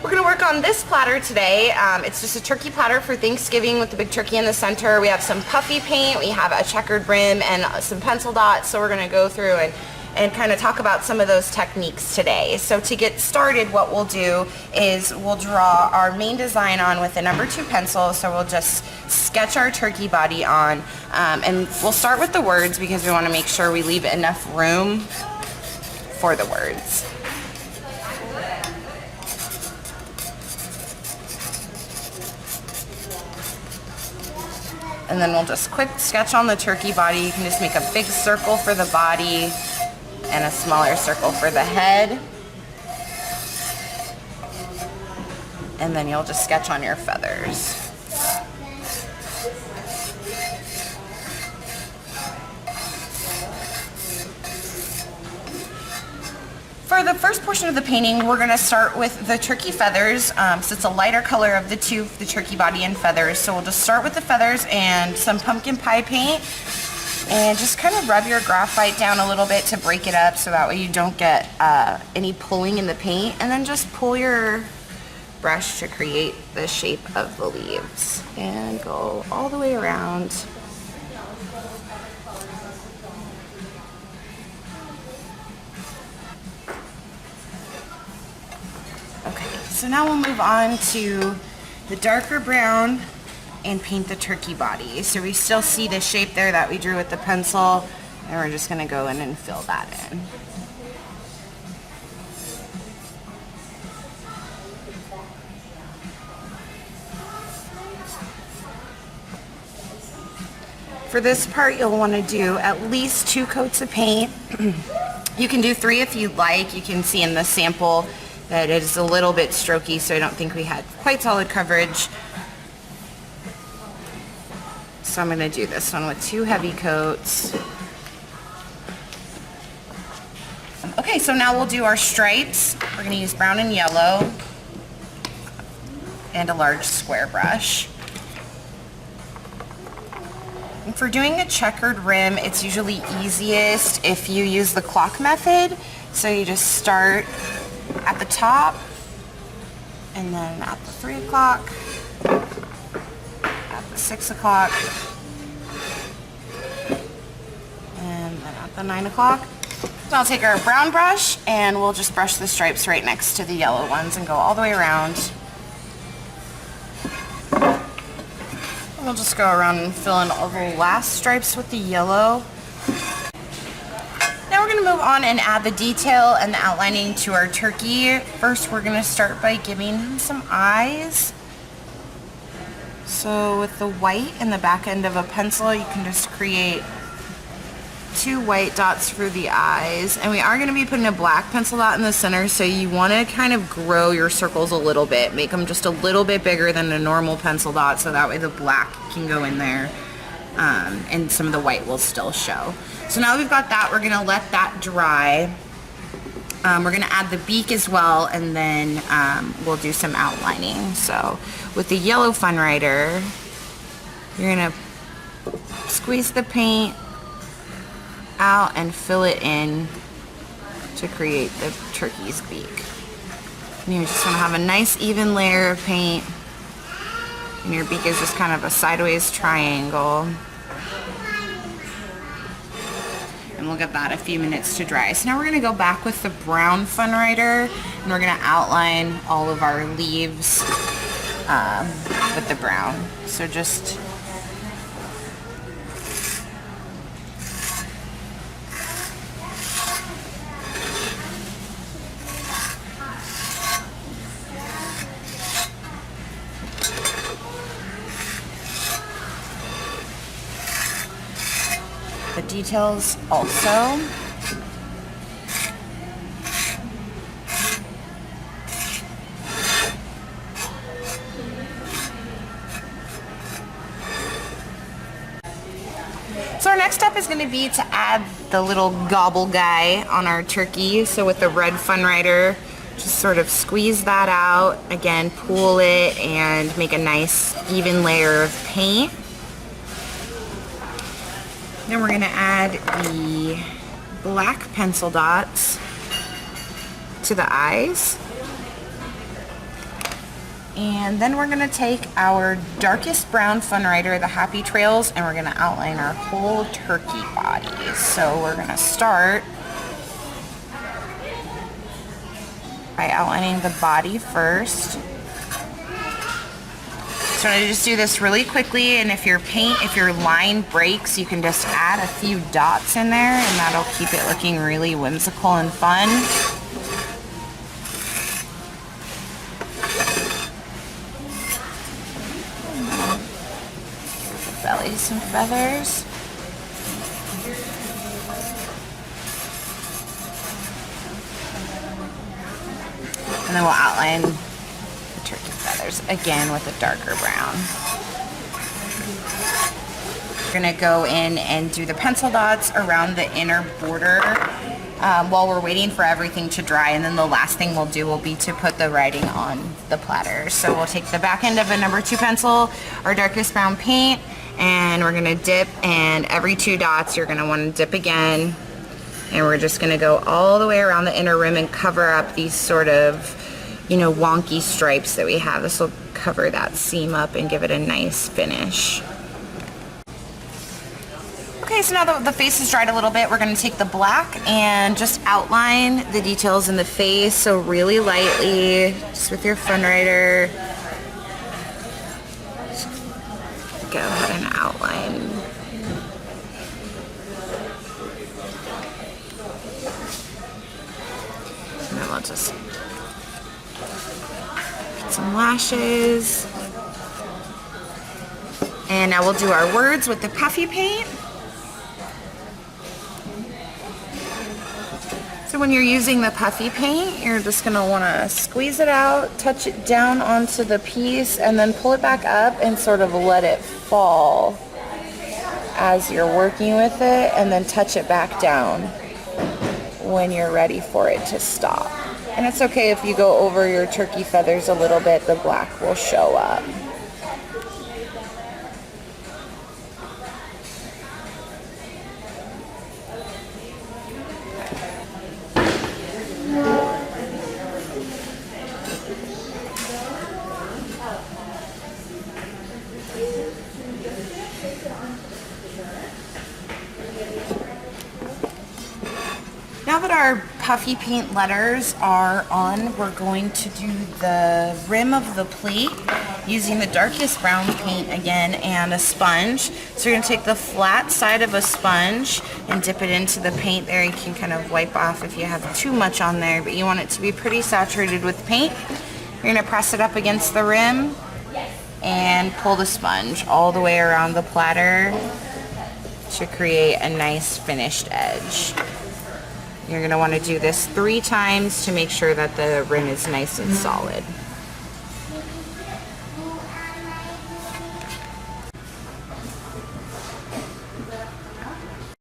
We're going to work on this platter today. It's just a turkey platter for Thanksgiving with the big turkey in the center. We have some puffy paint, we have a checkered rim, and some pencil dots. So we're going to go through and kind of talk about some of those techniques today. So to get started, what we'll do is we'll draw our main design on with the number 2 pencil. So we'll just sketch our turkey body on, and we'll start with the words because we want to make sure we leave enough room for the words. And then we'll just quick sketch on the turkey body. You can just make a big circle for the body and a smaller circle for the head. And then you'll just sketch on your feathers. For the first portion of the painting, we're going to start with the turkey feathers, so it's a lighter color of the two, the turkey body and feathers. So we'll just start with the feathers and some pumpkin pie paint, and just kind of rub your graphite down a little bit to break it up so that way you don't get any pulling in the paint, and then just pull your brush to create the shape of the leaves and go all the way around. So now we'll move on to the darker brown and paint the turkey body. So we still see the shape there that we drew with the pencil, and we're just going to go in and fill that in. For this part, you'll want to do at least 2 coats of paint. You can do 3 if you'd like. You can see in the sample that it is a little bit strokey, so I don't think we had quite solid coverage. So I'm going to do this one with 2 heavy coats. Okay, so now we'll do our stripes. We're going to use brown and yellow and a large square brush. And for doing a checkered rim, it's usually easiest if you use the clock method. So you just start at the top, and then at the 3 o'clock, at the 6 o'clock, and then at the 9 o'clock. So I'll take our brown brush and we'll just brush the stripes right next to the yellow ones and go all the way around. And we'll just go around and fill in all the last stripes with the yellow. Now we're going to move on and add the detail and the outlining to our turkey. First, we're going to start by giving him some eyes. So with the white in the back end of a pencil, you can just create 2 white dots for the eyes. And we are going to be putting a black pencil dot in the center, so you want to kind of grow your circles a little bit. Make them just a little bit bigger than a normal pencil dot, so that way the black can go in there. And some of the white will still show. So now we've got that, we're going to let that dry. We're going to add the beak as well, and then we'll do some outlining. So with the yellow Fun Writer, you're going to squeeze the paint out and fill it in to create the turkey's beak. And you just want to have a nice even layer of paint, and your beak is just kind of a sideways triangle. And we'll give that a few minutes to dry. So now we're going to go back with the brown Fun Writer, and we're going to outline all of our leaves with the brown. So just the details also. So our next step is going to be to add the little gobble guy on our turkey. So with the red Fun Writer, just sort of squeeze that out, again pull it and make a nice even layer of paint. Then we're going to add the black pencil dots to the eyes. And then we're gonna take our darkest brown Fun Rider, the Happy Trails, and we're gonna outline our whole turkey body. So we're gonna start by outlining the body first. So I'm gonna just do this really quickly, and if your line breaks, you can just add a few dots in there, and that'll keep it looking really whimsical and fun. Belly some feathers. And then we'll outline the turkey feathers again with a darker brown. We're gonna go in and do the pencil dots around the inner border while we're waiting for everything to dry, and then the last thing we'll do will be to put the writing on the platter. So we'll take the back end of a number 2 pencil, our darkest brown paint, and we're gonna dip, and every 2 dots you're gonna wanna dip again, and we're just gonna go all the way around the inner rim and cover up these sort of, you know, wonky stripes that we have. This will cover that seam up and give it a nice finish. Okay, so now that the face is dried a little bit, we're gonna take the black and just outline the details in the face. So really lightly, just with your Fun Rider. Go ahead and outline. And then we'll just put some lashes. And now we'll do our words with the puffy paint. So when you're using the puffy paint, you're just gonna wanna squeeze it out, touch it down onto the piece, and then pull it back up and sort of let it fall as you're working with it, and then touch it back down when you're ready for it to stop. And it's okay if you go over your turkey feathers a little bit, the black will show up. Now that our puffy paint letters are on, we're going to do the rim of the plate using the darkest brown paint again and a sponge. So you're going to take the flat side of a sponge and dip it into the paint there. You can kind of wipe off if you have too much on there, but you want it to be pretty saturated with paint. You're going to press it up against the rim and pull the sponge all the way around the platter to create a nice finished edge. You're going to want to do this 3 times to make sure that the rim is nice and solid.